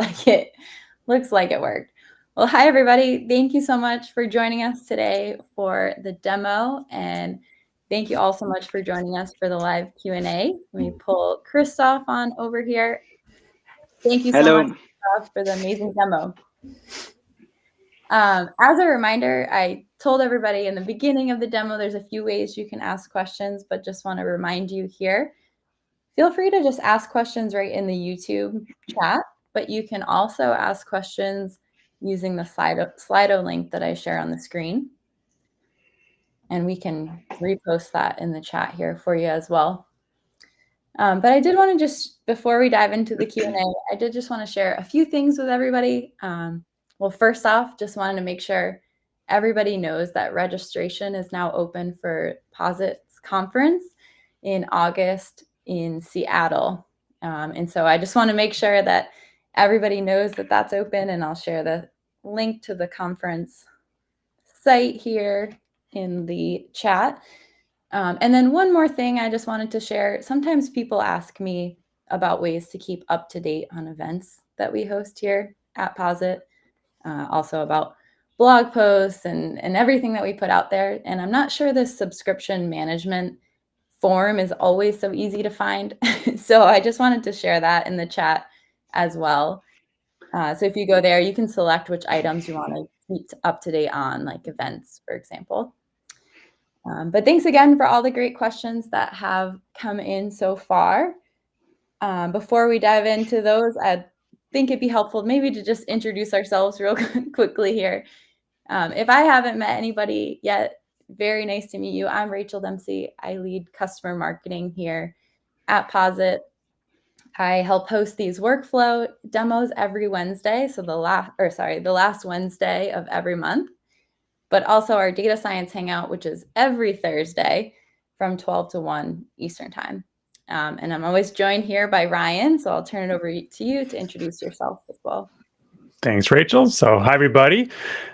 like it worked. Well, hi everybody. Thank you so much for joining us today for the demo, and thank you all so much for joining us for the live Q&A. Let me pull Christoph on over here. Thank you so Hello. much, Christoph, for the amazing demo. As a reminder, I told everybody in the beginning of the demo, there's a few ways you can ask questions, but just want to remind you here, feel free to just ask questions right in the YouTube chat, but you can also ask questions using the Slido link that I share on the screen. And we can repost that in the chat here for you as well. But I did want to just, before we dive into the Q&A, I did just want to share a few things with everybody. Well, first off, just wanted to make sure everybody knows that registration is now open for Posit's conference in August in Seattle. And so I just want to make sure that everybody knows that that's open, and I'll share the link to the conference site here in the chat. And then one more thing I just wanted to share. Sometimes people ask me about ways to keep up to date on events that we host here at Posit, also about blog posts and everything that we put out there. And I'm not sure this subscription management form is always so easy to find. So I just wanted to share that in the chat as well. So if you go there, you can select which items you want to keep up to date on, like events, for example. But thanks again for all the great questions that have come in so far. Before we dive into those, I think it'd be helpful maybe to just introduce ourselves real quickly here. If I haven't met anybody yet, very nice to meet you. I'm Rachel Dempsey. I lead customer marketing here at Posit. I help host these workflow demos every Wednesday, so the last Wednesday of every month, but also our data science hangout, which is every Thursday from 12 to 1 Eastern time. And I'm always joined here by Ryan, so I'll turn it over to you to introduce yourself as well. Thanks, Rachel. So hi, everybody.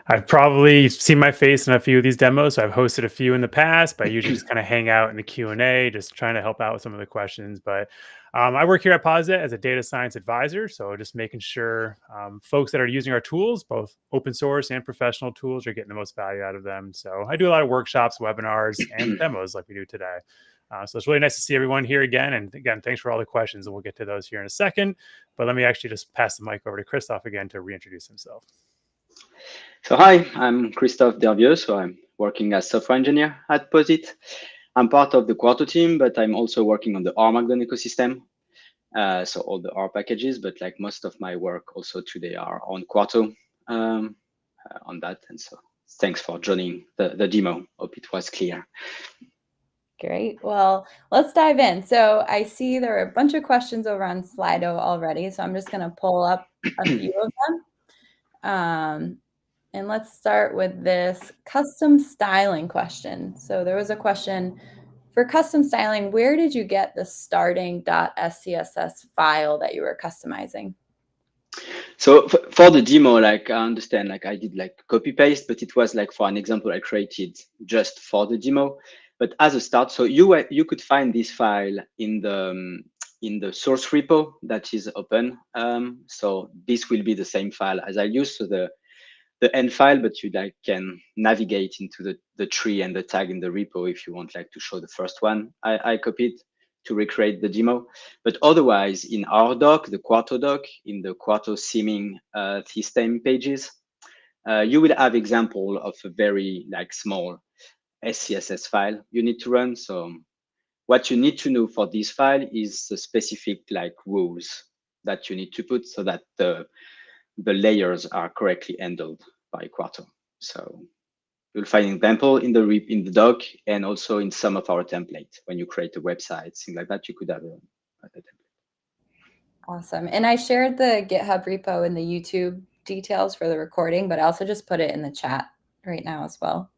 I've probably seen my face in a few of these demos. So I've hosted a few in the past, but I usually just kind of hang out in the Q&A, just trying to help out with some of the questions. But I work here at Posit as a data science advisor. So just making sure folks that are using our tools, both open source and professional tools, are getting the most value out of them. So I do a lot of workshops, webinars, and demos like we do today. So it's really nice to see everyone here again. And again, thanks for all the questions, and we'll get to those here in a second. But let me actually just pass the mic over to Christoph again to reintroduce himself. So hi, I'm Christophe Dervieux. So I'm working as software engineer at Posit. I'm part of the Quarto team, but I'm also working on the R Markdown ecosystem. So all the R packages, but like most of my work also today are on Quarto on that. And so thanks for joining the demo. Hope it was clear. Great. Well, let's dive in. So I see there are a bunch of questions over on Slido already, so I'm just going to pull up a few of them. And let's start with this custom styling question. So there was a question for custom styling. Where did you get the starting.scss file that you were customizing? So for the demo, like I understand, like I did like copy paste, but it was like for an example I created just for the demo. But as a start, so you could find this file in the source repo that is open. So this will be the same file as I used, so the end file, but you like can navigate into the tree and the tag in the repo if you want like to show the first one I copied to recreate the demo. But otherwise, in our doc, the Quarto doc, in the Quarto theming system pages, you will have example of a very like small SCSS file you need to run. So what you need to know for this file is the specific like rules that you need to put so that the layers are correctly handled by Quarto. So you'll find example in the doc and also in some of our templates. When you create a website, things like that, you could have a template. Awesome. And I shared the GitHub repo and the YouTube details for the recording, but I also just put it in the chat right now as well.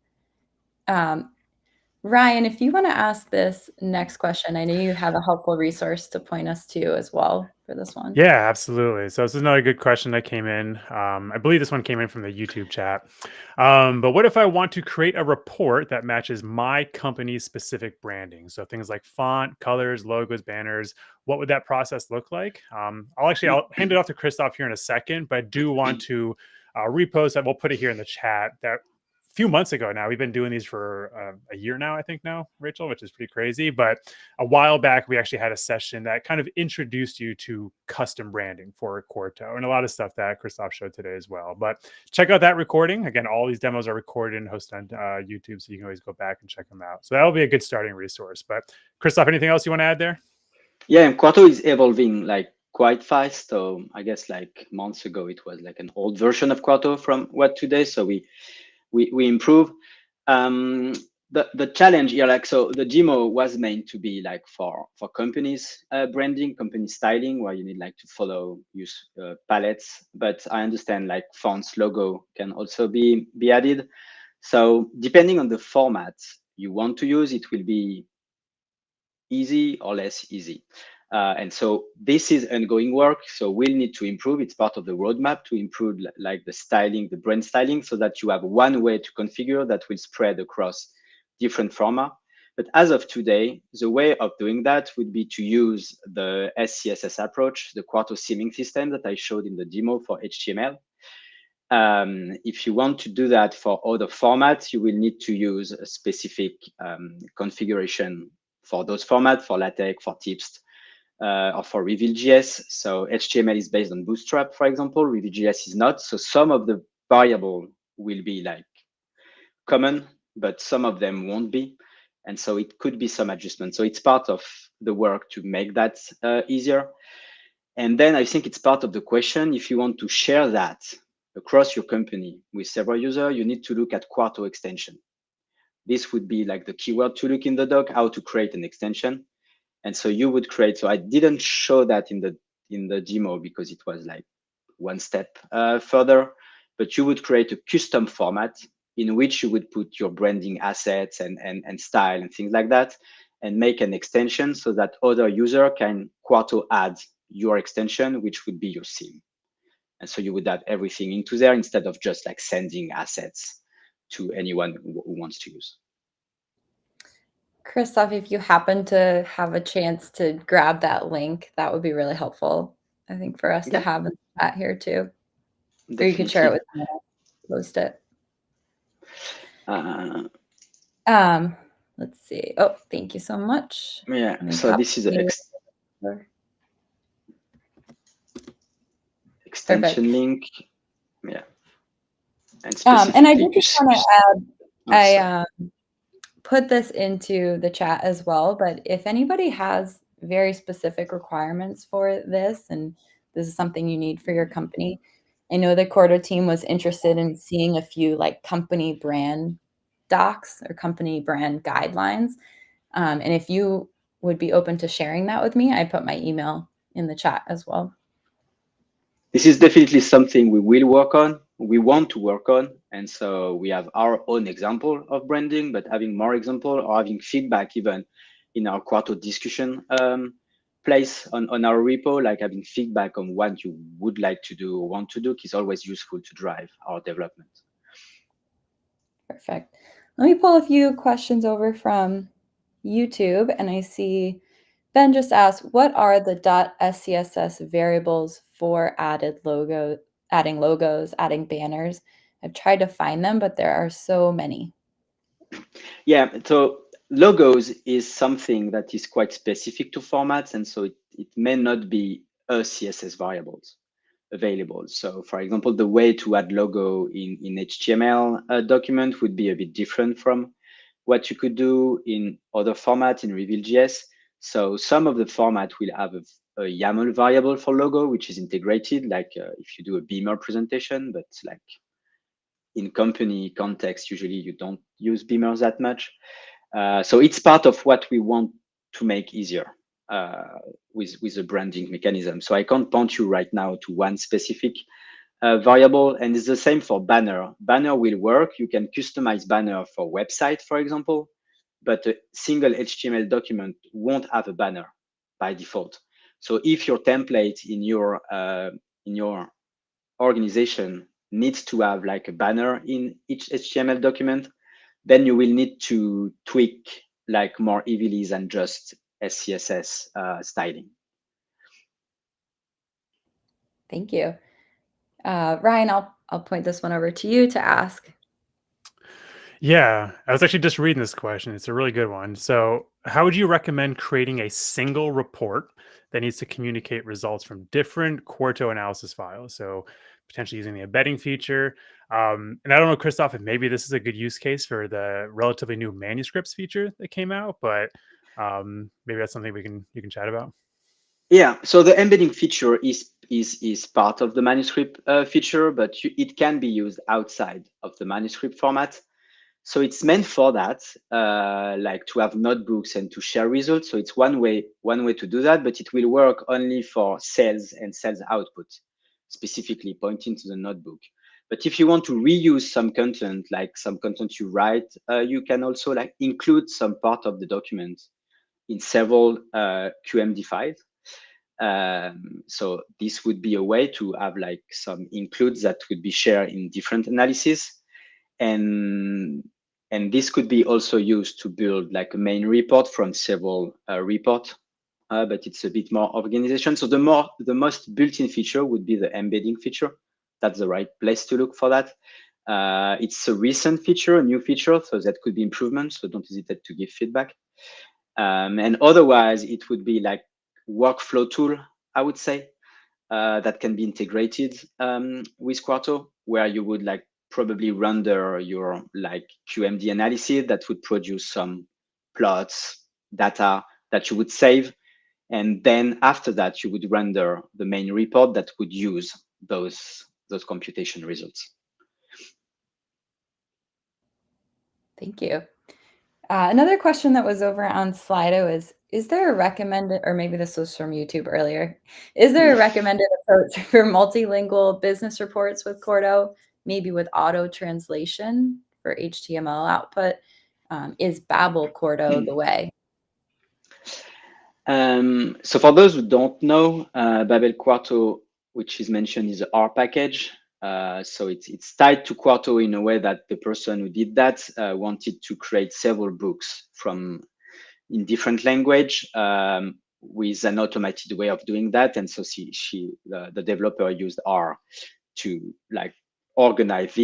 Ryan, if you want to ask this next question, I know you have a helpful resource to point us to as well. for this one. Yeah, absolutely. So this is another good question that came in. I believe this one came in from the YouTube chat. But what if I want to create a report that matches my company's specific branding? So things like font, colors, logos, banners. What would that process look like? I'll hand it off to Christoph here in a second, but I do want to repost that. We'll put it here in the chat. That few months ago now, we've been doing these for a year now, I think now, Rachel, which is pretty crazy. But a while back, we actually had a session that kind of introduced you to custom branding for Quarto and a lot of stuff that Christoph showed today as well. But check out that recording. Again, all these demos are recorded and hosted on YouTube, so you can always go back and check them out. So that'll be a good starting resource. But Christoph, anything else you want to add there? Yeah, and Quarto is evolving like quite fast. So I guess like months ago, it was like an old version of Quarto from what today. So we improve. The challenge here, like, so the demo was meant to be like for companies branding, company styling, where you need like to follow use palettes. But I understand like fonts, logo can also be added. So depending on the format you want to use, it will be easy or less easy. And so this is ongoing work. So we'll need to improve. It's part of the roadmap to improve like the styling, the brand styling, so that you have one way to configure that will spread across different formats. But as of today, the way of doing that would be to use the SCSS approach, the Quarto theming system that I showed in the demo for HTML. If you want to do that for other formats, you will need to use a specific configuration for those formats, for LaTeX, for TIPS, or for Reveal.js. So HTML is based on Bootstrap, for example. Reveal.js is not. So some of the variable will be like common, but some of them won't be. And so it could be some adjustment. So it's part of the work to make that easier. And then I think it's part of the question. If you want to share that across your company with several users, you need to look at Quarto extension. This would be like the keyword to look in the doc, how to create an extension. And so you would create, so I didn't show that in the demo because it was like one step further, but you would create a custom format in which you would put your branding assets and style and things like that, and make an extension so that other user can Quarto add your extension, which would be your theme. And so you would add everything into there instead of just like sending assets to anyone who wants to use. Christoph, if you happen to have a chance to grab that link, that would be really helpful, I think, for us to have in the chat here too. Definitely. Or you could share it with me, post it. Let's see. Oh, thank you so much. Yeah, so this is an extension Perfect. link. Yeah. And I did just want to add, put this into the chat as well, but if anybody has very specific requirements for this, and this is something you need for your company, I know the Quarto team was interested in seeing a few like company brand docs or company brand guidelines. And if you would be open to sharing that with me, I put my email in the chat as well. This is definitely something we will work on. We want to work on. And so we have our own example of branding, but having more example or having feedback even in our Quarto discussion place on our repo, like having feedback on what you would like to do or want to do is always useful to drive our development. Perfect. Let me pull a few questions over from YouTube, and I see Ben just asked, what are the .scss variables for adding logos, adding banners? I've tried to find them, but there are so many. Yeah, so logos is something that is quite specific to formats, and so it may not be a CSS variables available. So for example, the way to add logo in HTML document would be a bit different from what you could do in other formats in Reveal.js. So some of the format will have a YAML variable for logo, which is integrated, like if you do a Beamer presentation, but like in company context, usually you don't use Beamers that much. So it's part of what we want to make easier with the branding mechanism. So I can't point you right now to one specific variable, and it's the same for banner. Banner will work. You can customize banner for website, for example, but a single HTML document won't have a banner by default. So if your template in your organization needs to have like a banner in each HTML document, then you will need to tweak like more heavily than just SCSS styling. Thank you. Ryan, I'll point this one over to you to ask. Yeah, I was actually just reading this question. It's a really good one. So, how would you recommend creating a single report that needs to communicate results from different Quarto analysis files? So, potentially using the embedding feature. And I don't know, Christoph, if maybe this is a good use case for the relatively new manuscripts feature that came out, but maybe that's something you can chat about. Yeah, so the embedding feature is part of the manuscript feature, but it can be used outside of the manuscript format. So it's meant for that, like to have notebooks and to share results. So it's one way to do that, but it will work only for sales and sales output, specifically pointing to the notebook. But if you want to reuse some content, like some content you write, you can also like include some part of the document in several QMD files. So this would be a way to have like some includes that would be shared in different analyses. And this could be also used to build like a main report from several reports, but it's a bit more organization. So the most built-in feature would be the embedding feature. That's the right place to look for that. It's a recent feature, a new feature, so that could be improvements. So don't hesitate to give feedback. And otherwise, it would be like workflow tool, I would say, that can be integrated with Quarto, where you would like probably render your like QMD analysis that would produce some plots, data that you would save. And then after that, you would render the main report that would use those computation results. Thank you. Another question that was over on Slido is there a recommended, or maybe this was from YouTube earlier, is there a recommended approach for multilingual business reports with Quarto, maybe with auto translation for HTML output? Is Babel Quarto the way? So for those who don't know, Babel Quarto, which is mentioned, is a R package. So it's tied to Quarto in a way that the person who did that wanted to create several books in different language with an automated way of doing that. And so the developer used R to like organize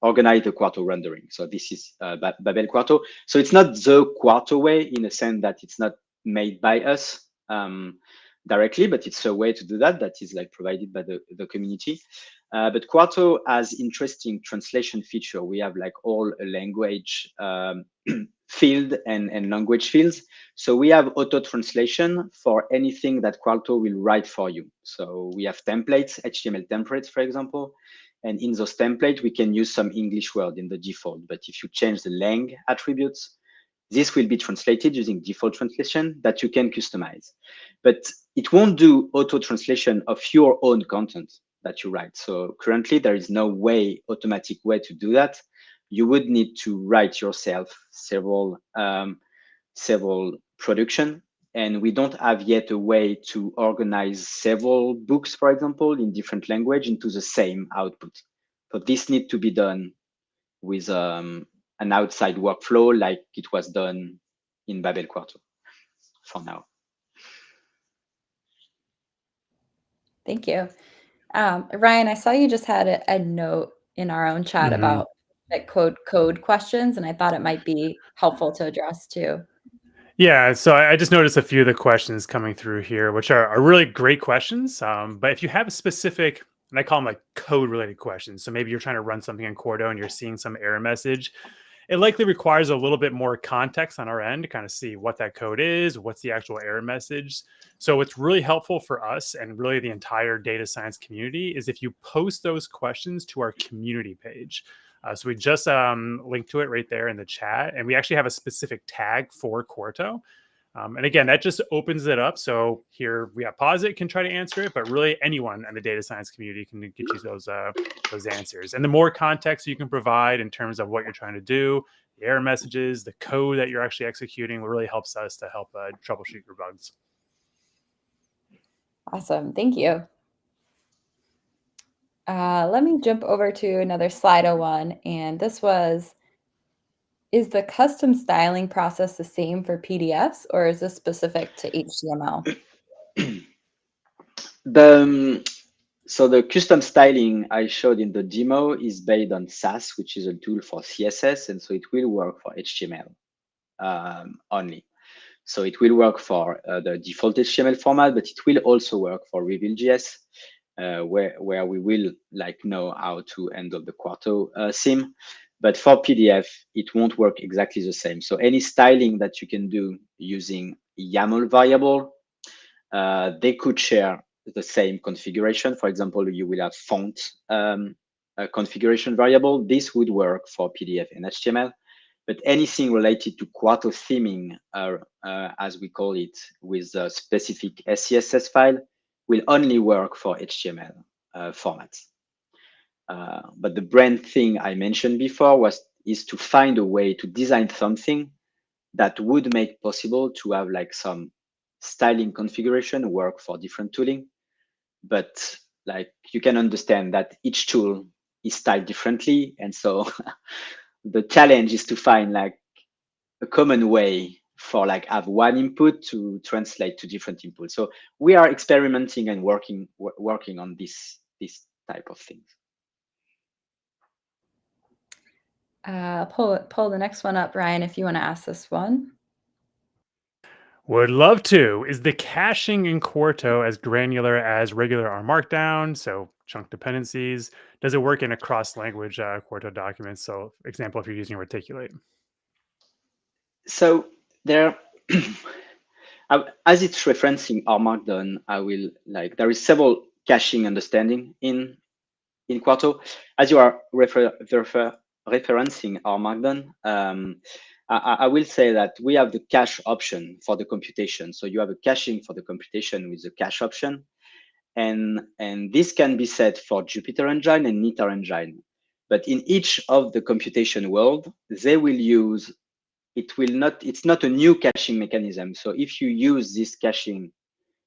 the Quarto rendering. So this is Babel Quarto. So it's not the Quarto way in a sense that it's not made by us directly, but it's a way to do that is like provided by the community. But Quarto has interesting translation feature. We have like all language field and language fields. So we have auto translation for anything that Quarto will write for you. So we have templates, HTML templates, for example. And in those templates, we can use some English word in the default. But if you change the lang attributes, this will be translated using default translation that you can customize. But it won't do auto translation of your own content that you write. So currently, there is no automatic way to do that. You would need to write yourself several production. And we don't have yet a way to organize several books, for example, in different language into the same output. So this needs to be done with an outside workflow like it was done in Babel Quarto for now. Thank you. Ryan, I saw you just had a note in our own chat about that code questions, and I thought it might be helpful to address too. Yeah, so I just noticed a few of the questions coming through here, which are really great questions. But if you have a specific, and I call them like code related questions, so maybe you're trying to run something in Quarto and you're seeing some error message, it likely requires a little bit more context on our end to kind of see what that code is, what's the actual error message. So what's really helpful for us and really the entire data science community is if you post those questions to our community page. So we just linked to it right there in the chat, and we actually have a specific tag for Quarto. And again, that just opens it up. So here we have Posit can try to answer it, but really anyone in the data science community can get you those answers. And the more context you can provide in terms of what you're trying to do, the error messages, the code that you're actually executing really helps us to help troubleshoot your bugs. Awesome. Thank you. Let me jump over to another Slido one. And this was, is the custom styling process the same for PDFs or is this specific to HTML? So the custom styling I showed in the demo is based on SAS, which is a tool for CSS, and so it will work for HTML only. So it will work for the default HTML format, but it will also work for Reveal.js, where we will like know how to handle the Quarto theme. But for PDF, it won't work exactly the same. So any styling that you can do using YAML variable, they could share the same configuration. For example, you will have font configuration variable. This would work for PDF and HTML. But anything related to Quarto theming, as we call it, with a specific SCSS file, will only work for HTML formats. But the brand thing I mentioned before is to find a way to design something that would make possible to have like some styling configuration work for different tooling. But like you can understand that each tool is styled differently, and so the challenge is to find like a common way for like have one input to translate to different inputs. So we are experimenting and working on this type of things. Pull the next one up, Ryan, if you want to ask this one. Would love to. Is the caching in Quarto as granular as regular R Markdown? So chunk dependencies. Does it work in a cross-language Quarto document? So example, if you're using Reticulate. So there, as it's referencing R Markdown, I will like there is several caching understanding in Quarto. As you are referencing R Markdown, I will say that we have the cache option for the computation. So you have a caching for the computation with the cache option, and this can be set for Jupyter Engine and Niter Engine. But in each of the computation world, they will use it's not a new caching mechanism. So if you use this caching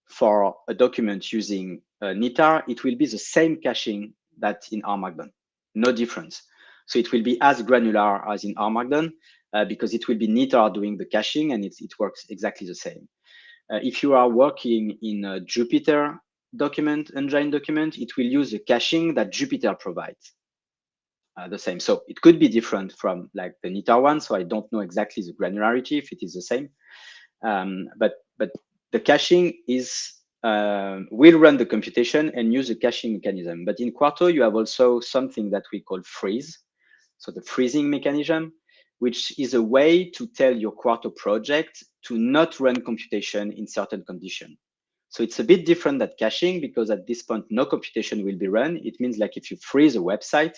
for a document using Niter, it will be the same caching that in R Markdown, no difference. So it will be as granular as in R Markdown because it will be Niter doing the caching, and it works exactly the same. If you are working in a Jupyter engine document, it will use the caching that Jupyter provides. The same. So it could be different from like the Niter one. So I don't know exactly the granularity if it is the same. But the caching is will run the computation and use a caching mechanism. But in Quarto, you have also something that we call freeze. So the freezing mechanism, which is a way to tell your Quarto project to not run computation in certain condition. So it's a bit different than caching because at this point, no computation will be run. It means like if you freeze a website,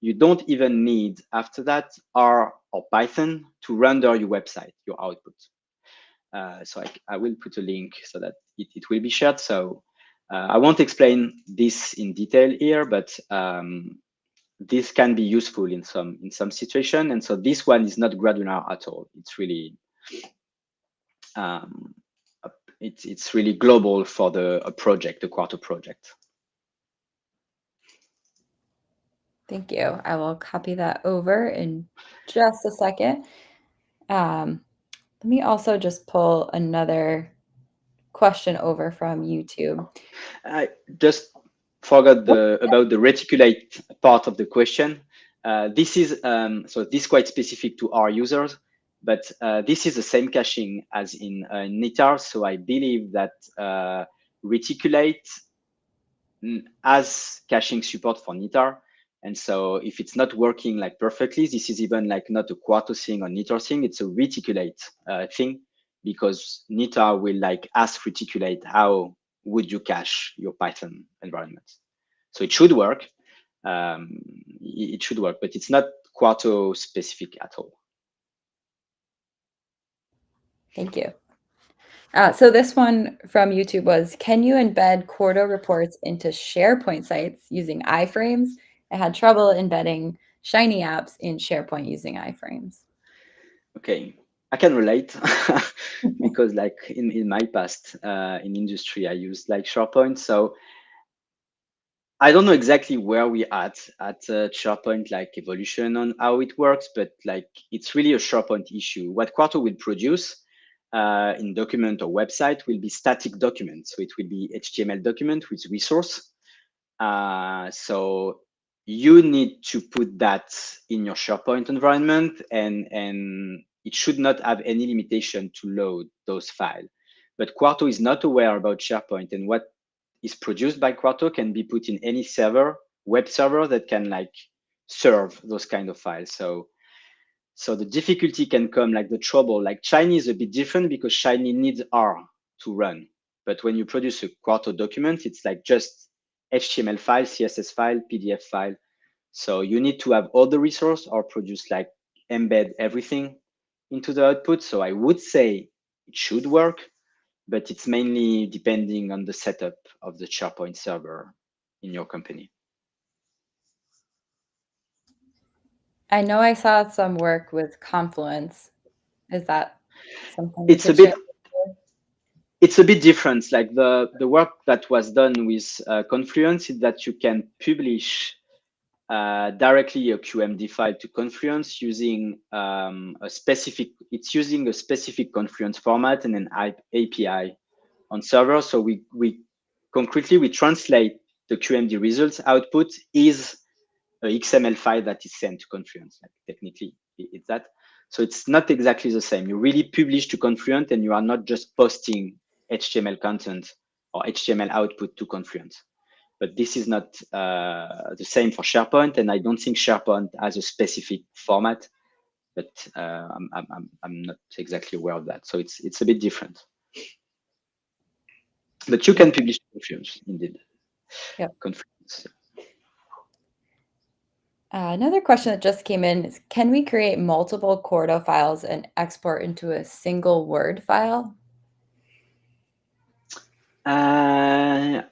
you don't even need after that R or Python to render your website, your output. So I will put a link so that it will be shared. So I won't explain this in detail here, but this can be useful in some situation. And so this one is not granular at all. It's really it's really global for a project, the Quarto project. Thank you. I will copy that over in just a second. Let me also just pull another question over from YouTube. I just forgot about the reticulate part of the question. This is so this is quite specific to our users, but this is the same caching as in Niter. So I believe that reticulate has caching support for Niter. And so if it's not working like perfectly, this is even like not a Quarto thing or Niter thing, it's a reticulate thing, because Niter will like ask reticulate, how would you cache your Python environment? So it should work. It should work, but it's not Quarto specific at all. Thank you. So this one from YouTube was, can you embed Quarto reports into SharePoint sites using iframes? I had trouble embedding Shiny apps in SharePoint using iframes. Okay. I can relate because like in my past in industry, I used like SharePoint. So I don't know exactly where we at SharePoint, like evolution on how it works, but like it's really a SharePoint issue. What Quarto will produce in document or website will be static documents. So it will be HTML document with resource. So you need to put that in your SharePoint environment, and it should not have any limitation to load those files. But Quarto is not aware about SharePoint, and what is produced by Quarto can be put in any server, web server that can like serve those kind of files. So the difficulty can come, like the trouble, like Shiny is a bit different because Shiny needs R to run. But when you produce a Quarto document, it's like just HTML file, CSS file, PDF file. So you need to have all the resource or produce like embed everything into the output. So I would say it should work, but it's mainly depending on the setup of the SharePoint server in your company. I know I saw some work with Confluence. Is that something It's you a could share? bit it's a bit different. Like the work that was done with Confluence is that you can publish directly a QMD file to Confluence using it's using a specific Confluence format and an API on server. So we concretely, we translate the QMD results output is a XML file that is sent to Confluence. Like technically, it's that. So it's not exactly the same. You really publish to Confluence, and you are not just posting HTML content or HTML output to Confluence. But this is not the same for SharePoint, and I don't think SharePoint has a specific format. But I'm not exactly aware of that. So it's a bit different. But you can publish to Confluence, indeed. Yep. Confluence. Another question that just came in is, can we create multiple Quarto files and export into a single Word file? I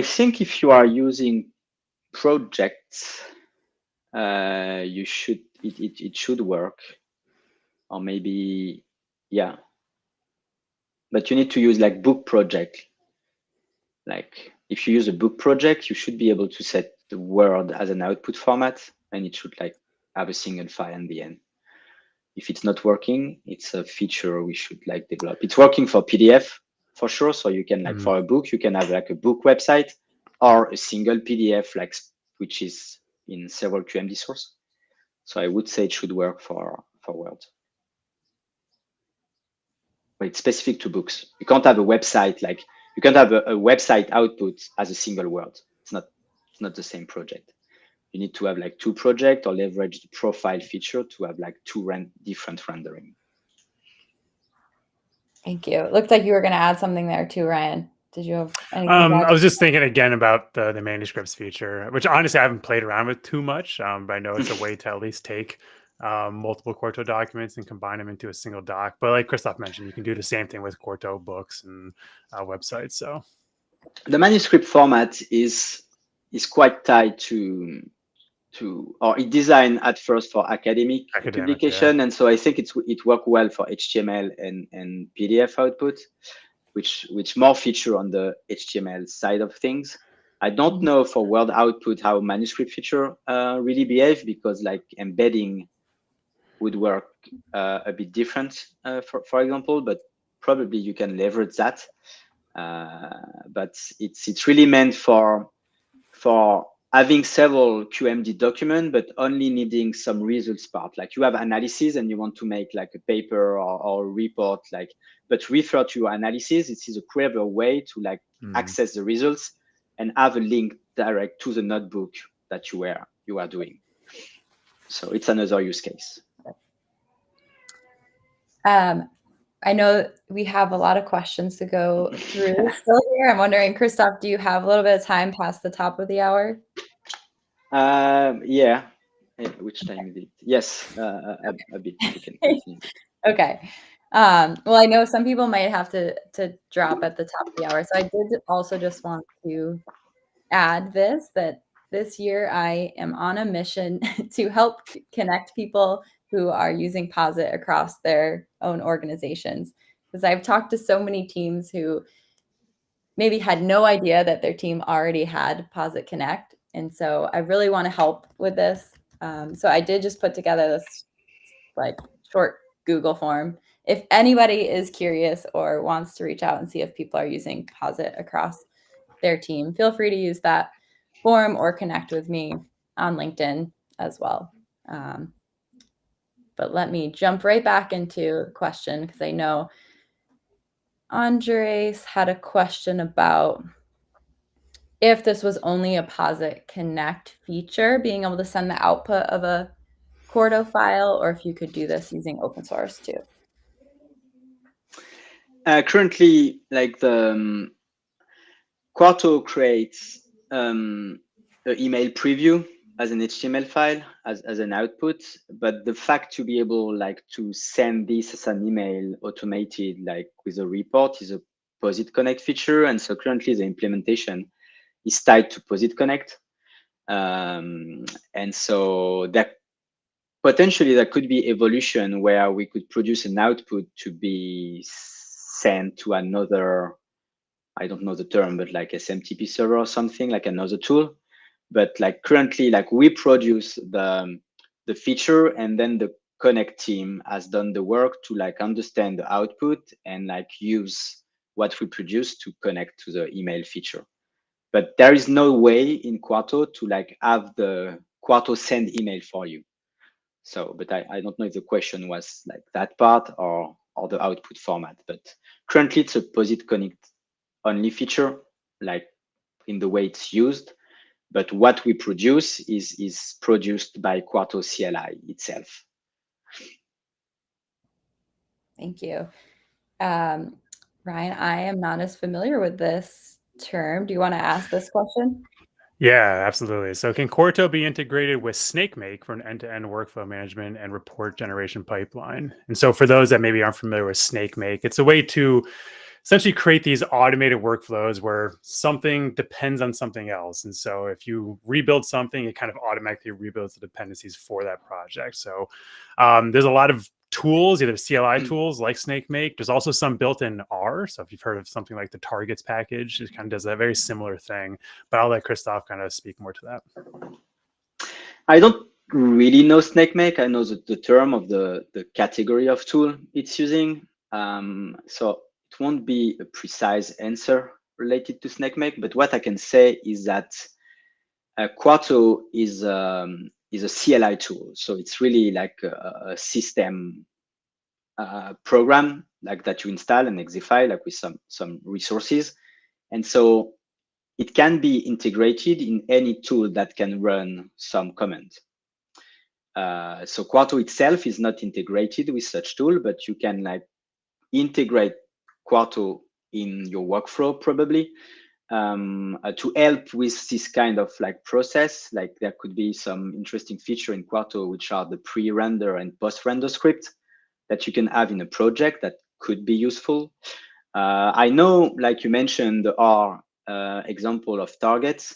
think if you are using projects, you should it should work, or maybe yeah. But you need to use like book project. Like if you use a book project, you should be able to set the Word as an output format, and it should like have a single file in the end. If it's not working, it's a feature we should like develop. It's working for PDF for sure. So you can like for a book, you can have like a book website or a single PDF, like which is in several QMD source. So I would say it should work for Word. But it's specific to books. You can't have a website like you can't have a website output as a single Word. It's not the same project. You need to have like two projects or leverage the profile feature to have like two different rendering. Thank you. It looked like you were going to add something there too, Ryan. Did you have anything? I was just thinking again about the manuscripts feature, which honestly I haven't played around with too much, but I know it's a way to at least take multiple Quarto documents and combine them into a single doc. But like Christoph mentioned, you can do the same thing with Quarto books and websites. So the manuscript format is quite tied to or it designed at first for academic publication, and so I think it worked well for HTML and PDF output, which more feature on the HTML side of things. I don't know for Word output how manuscript feature really behave, because like embedding would work a bit different, for example, but probably you can leverage that. But it's really meant for having several QMD document, but only needing some results part. Like you have analysis and you want to make like a paper or a report, like, but refer to your analysis. It is a clever way to like access the results and have a link direct to the notebook that you are doing. So it's another use case. I know we have a lot of questions to go through still here. I'm wondering, Christoph, do you have a little bit of time past the top of the hour? Yeah. Which time is it? Yes, a bit. You can continue. Okay. Well, I know some people might have to drop at the top of the hour. So I did also just want to add that this year I am on a mission to help connect people who are using Posit across their own organizations. Because I've talked to so many teams who maybe had no idea that their team already had Posit Connect. And so I really want to help with this. So I did just put together this like short Google form. If anybody is curious or wants to reach out and see if people are using Posit across their team, feel free to use that form or connect with me on LinkedIn as well. But let me jump right back into a question because I know Andres had a question about if this was only a Posit Connect feature, being able to send the output of a Quarto file, or if you could do this using open source too. Currently, like the Quarto creates an email preview as an HTML file as an output, but the fact to be able like to send this as an email automated like with a report is a Posit Connect feature, and so currently the implementation is tied to Posit Connect, and so that potentially there could be evolution where we could produce an output to be sent to another, I don't know the term, but like SMTP server or something, like another tool. But like currently, like we produce the feature, and then the Connect team has done the work to like understand the output and like use what we produce to connect to the email feature. But there is no way in Quarto to like have the Quarto send email for you. So, but I don't know if the question was like that part or the output format. But currently, it's a Posit Connect only feature, like in the way it's used. But what we produce is produced by Quarto CLI itself. Thank you. Ryan, I am not as familiar with this term. Do you want to ask this question? Yeah, absolutely. So can Quarto be integrated with SnakeMake for an end-to-end workflow management and report generation pipeline? And so for those that maybe aren't familiar with SnakeMake, it's a way to essentially create these automated workflows where something depends on something else. And so if you rebuild something, it kind of automatically rebuilds the dependencies for that project. So there's a lot of tools, either CLI tools like SnakeMake. There's also some built in R. So if you've heard of something like the targets package, it kind of does that very similar thing. But I'll let Christoph kind of speak more to that. I don't really know SnakeMake. I know the term of the category of tool it's using. So it won't be a precise answer related to SnakeMake, but what I can say is that Quarto is a CLI tool. So it's really like a system program like that you install and exify like with some resources. And so it can be integrated in any tool that can run some command. So Quarto itself is not integrated with such tool, but you can like integrate Quarto in your workflow probably to help with this kind of like process. Like there could be some interesting feature in Quarto, which are the pre-render and post-render script that you can have in a project that could be useful. I know, like you mentioned, the R example of targets,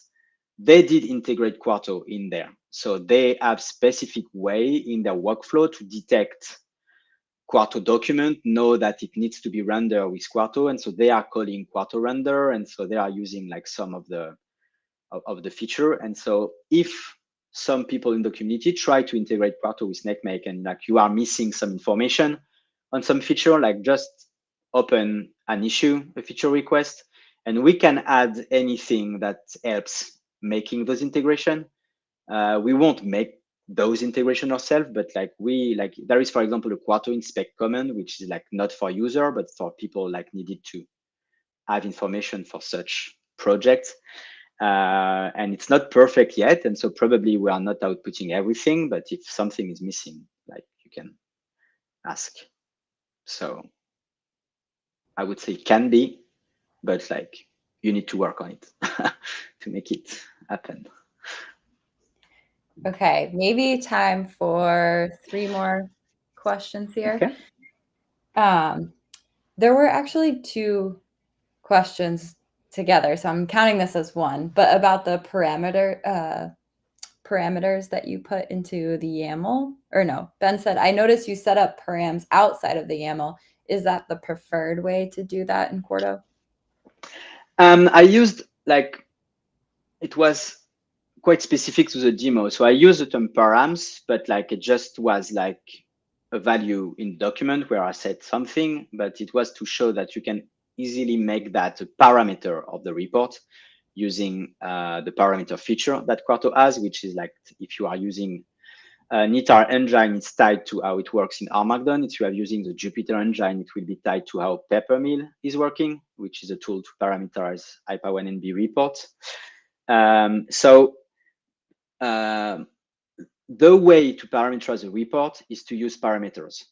they did integrate Quarto in there. So they have specific way in their workflow to detect Quarto document, know that it needs to be rendered with Quarto, and so they are calling Quarto render, and so they are using like some of the feature. And so if some people in the community try to integrate Quarto with SnakeMake and like you are missing some information on some feature, like just open an issue, a feature request, and we can add anything that helps making those integration. We won't make those integration ourselves, but like there is, for example, a Quarto inspect command, which is like not for user, but for people like needed to have information for such projects. And it's not perfect yet. And so probably we are not outputting everything, but if something is missing, like you can ask. So I would say it can be, but like you need to work on it to make it happen. Okay, maybe time for 3 more questions here. Okay. There were actually 2 questions together, so I'm counting this as one, but about the parameter parameters that you put into the YAML? Or no, Ben said, I noticed you set up params outside of the YAML. Is that the preferred way to do that in Quarto? I used like, it was quite specific to the demo. So I used the term params, but like it just was like a value in document where I said something, but it was to show that you can easily make that a parameter of the report using the parameter feature that Quarto has, which is like if you are using NITAR engine, it's tied to how it works in Armageddon. If you are using the Jupyter engine, it will be tied to how Peppermill is working, which is a tool to parameterize IPA1NB reports. So the way to parameterize a report is to use parameters.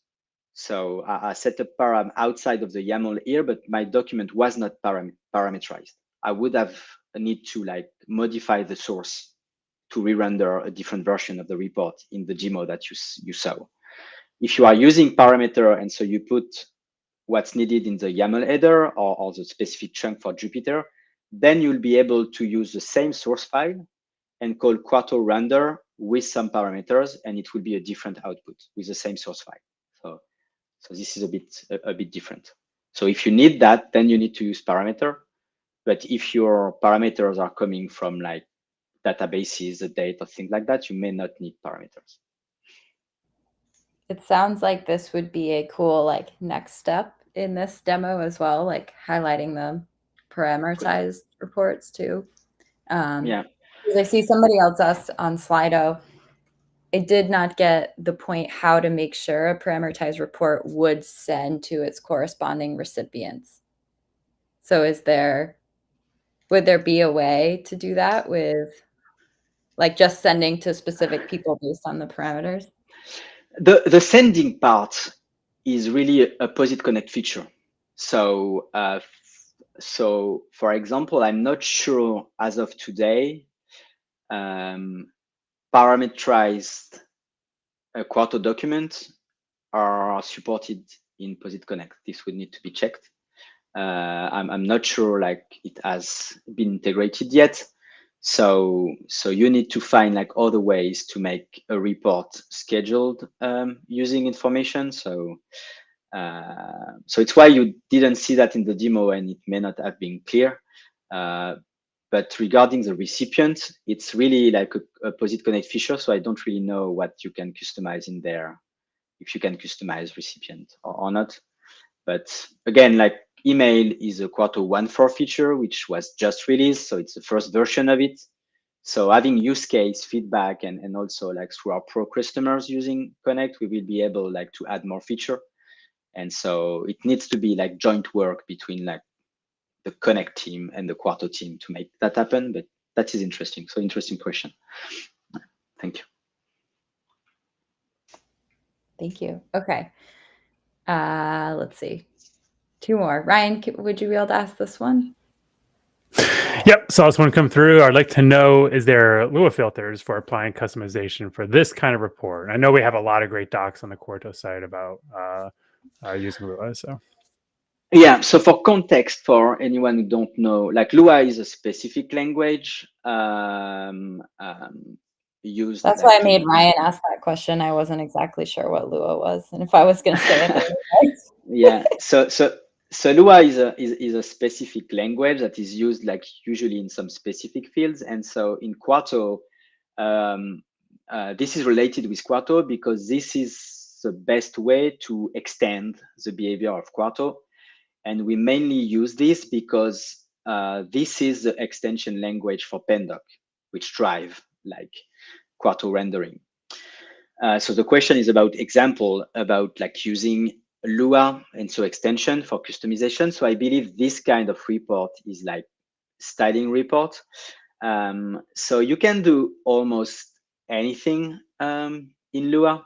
So I set up param outside of the YAML here, but my document was not parameterized. I would have a need to like modify the source to re-render a different version of the report in the demo that you saw. If you are using parameter and so you put what's needed in the YAML header or the specific chunk for Jupyter, then you'll be able to use the same source file and call Quarto render with some parameters, and it will be a different output with the same source file. So this is a bit different. So if you need that, then you need to use parameter. But if your parameters are coming from like databases, the data, things like that, you may not need parameters. It sounds like this would be a cool like next step in this demo as well, like highlighting the parameterized reports too. Yeah. Because I see somebody else asked on Slido, it did not get the point how to make sure a parameterized report would send to its corresponding recipients. So would there be a way to do that with like just sending to specific people based on the parameters? The sending part is really a POSIT Connect feature. So so for example, I'm not sure as of today, parameterized Quarto documents are supported in POSIT Connect. This would need to be checked. I'm not sure like it has been integrated yet. So you need to find like other ways to make a report scheduled using information. So it's why you didn't see that in the demo, and it may not have been clear. But regarding the recipient, it's really like a POSIT Connect feature. So I don't really know what you can customize in there, if you can customize recipient or not. But again, like email is a Quarto 1.4 feature, which was just released. So it's the first version of it. So having use case feedback and also like through our pro customers using Connect, we will be able like to add more feature. And so it needs to be like joint work between like the Connect team and the Quarto team to make that happen. But that is interesting. So interesting question. Thank you. Thank you. Okay. Let's see. Two more. Ryan, would you be able to ask this one? Yep. So this one come through. I'd like to know, is there Lua filters for applying customization for this kind of report? I know we have a lot of great docs on the Quarto site about using Lua. So yeah, so for context, for anyone who don't know, like Lua is a specific language used. That's like why I made Ryan ask that question. I wasn't exactly sure what Lua was, and if I was going to say it. Yeah. So Lua is a specific language that is used like usually in some specific fields, and so in Quarto, this is related with Quarto because this is the best way to extend the behavior of Quarto. And we mainly use this because this is the extension language for Pandoc, which drive like Quarto rendering. So the question is about example about like using Lua and so extension for customization. So I believe this kind of report is like styling report. So you can do almost anything in Lua.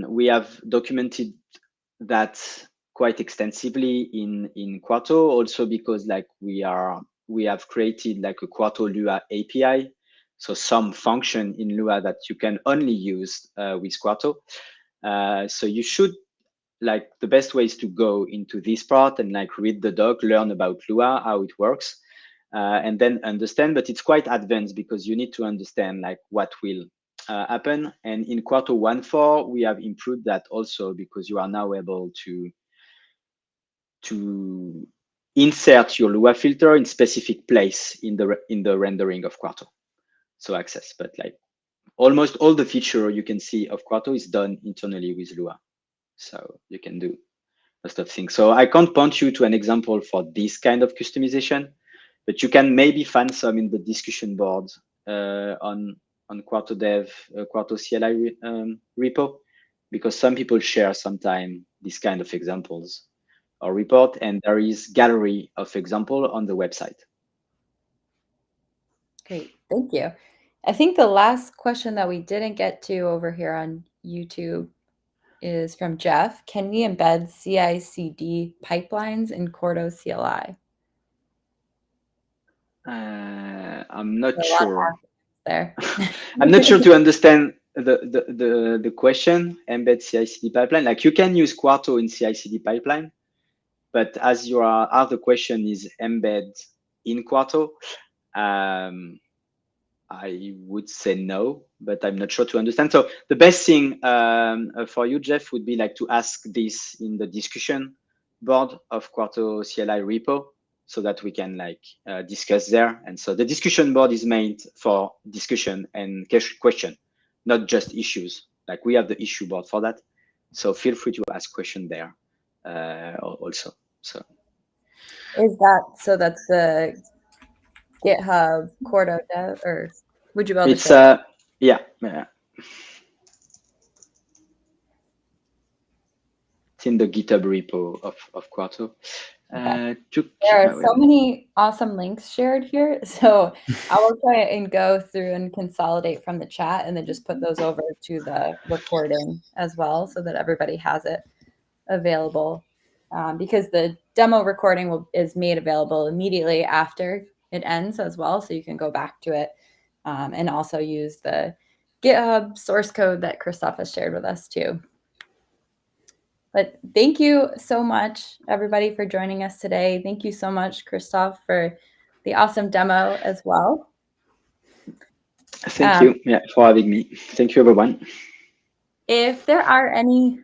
We have documented that quite extensively in Quarto, also because like we have created like a Quarto Lua API. So some function in Lua that you can only use with Quarto. So you should like the best way is to go into this part and like read the doc, learn about Lua, how it works. and then understand. But it's quite advanced because you need to understand like what will happen. And in quarter 1.4, we have improved that also, because you are now able to insert your Lua filter in specific place in the rendering of Quarto. So access, but like almost all the feature you can see of Quarto is done internally with Lua. So you can do most of things. So I can't point you to an example for this kind of customization, but you can maybe find some in the discussion board on Quarto Dev, Quarto CLI repo, because some people share sometime this kind of examples or report, and there is gallery of example on the website. Great, thank you. I think the last question that we didn't get to over here on YouTube is from Jeff. Can we embed CI/CD pipelines in Quarto CLI? I'm not sure. There. I'm not sure to understand the question. Embed CI/CD pipeline. Like you can use Quarto in CI/CD pipeline, but as your other question is embed in Quarto, I would say no, but I'm not sure to understand. So the best thing for you, Jeff, would be like to ask this in the discussion board of Quarto CLI repo, so that we can like discuss there. And so the discussion board is made for discussion and question, not just issues. Like we have the issue board for that. So feel free to ask question there also. So is that, so that's the GitHub Quarto Dev, or would you be able to share? Yeah. It's in the GitHub repo of Quarto. Okay. There are so many awesome links shared here, so I will try and go through and consolidate from the chat and then just put those over to the recording as well, so that everybody has it available, because the demo recording is made available immediately after it ends as well, so you can go back to it and also use the GitHub source code that Christophe has shared with us too. But thank you so much, everybody, for joining us today. Thank you so much, Christophe, for the awesome demo as well. Thank you for having me. Thank you, everyone. If there are any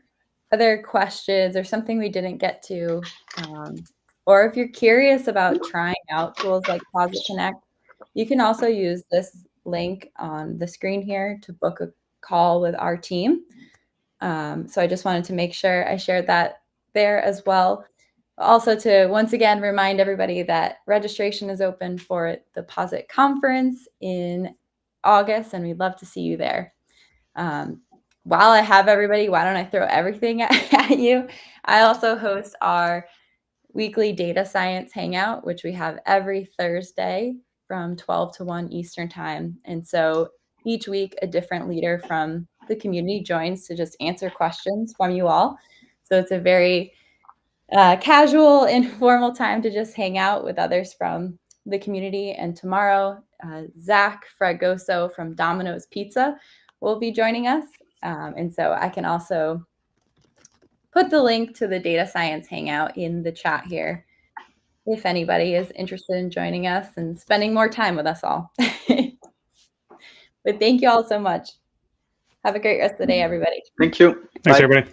other questions or something we didn't get to, or if you're curious about trying out tools like Posit Connect, you can also use this link on the screen here to book a call with our team. So I just wanted to make sure I shared that there as well. Also to once again remind everybody that registration is open for the Posit conference in August, and we'd love to see you there. While I have everybody, why don't I throw everything at you? I also host our weekly data science hangout, which we have every Thursday from 12 to 1 Eastern time. And so each week, a different leader from the community joins to just answer questions from you all. So it's a very casual, informal time to just hang out with others from the community. And tomorrow, Zach Fragoso from Domino's Pizza will be joining us. And so I can also put the link to the data science hangout in the chat here if anybody is interested in joining us and spending more time with us all. But thank you all so much. Have a great rest of the day, everybody. Thank you. Thanks, Bye. everybody.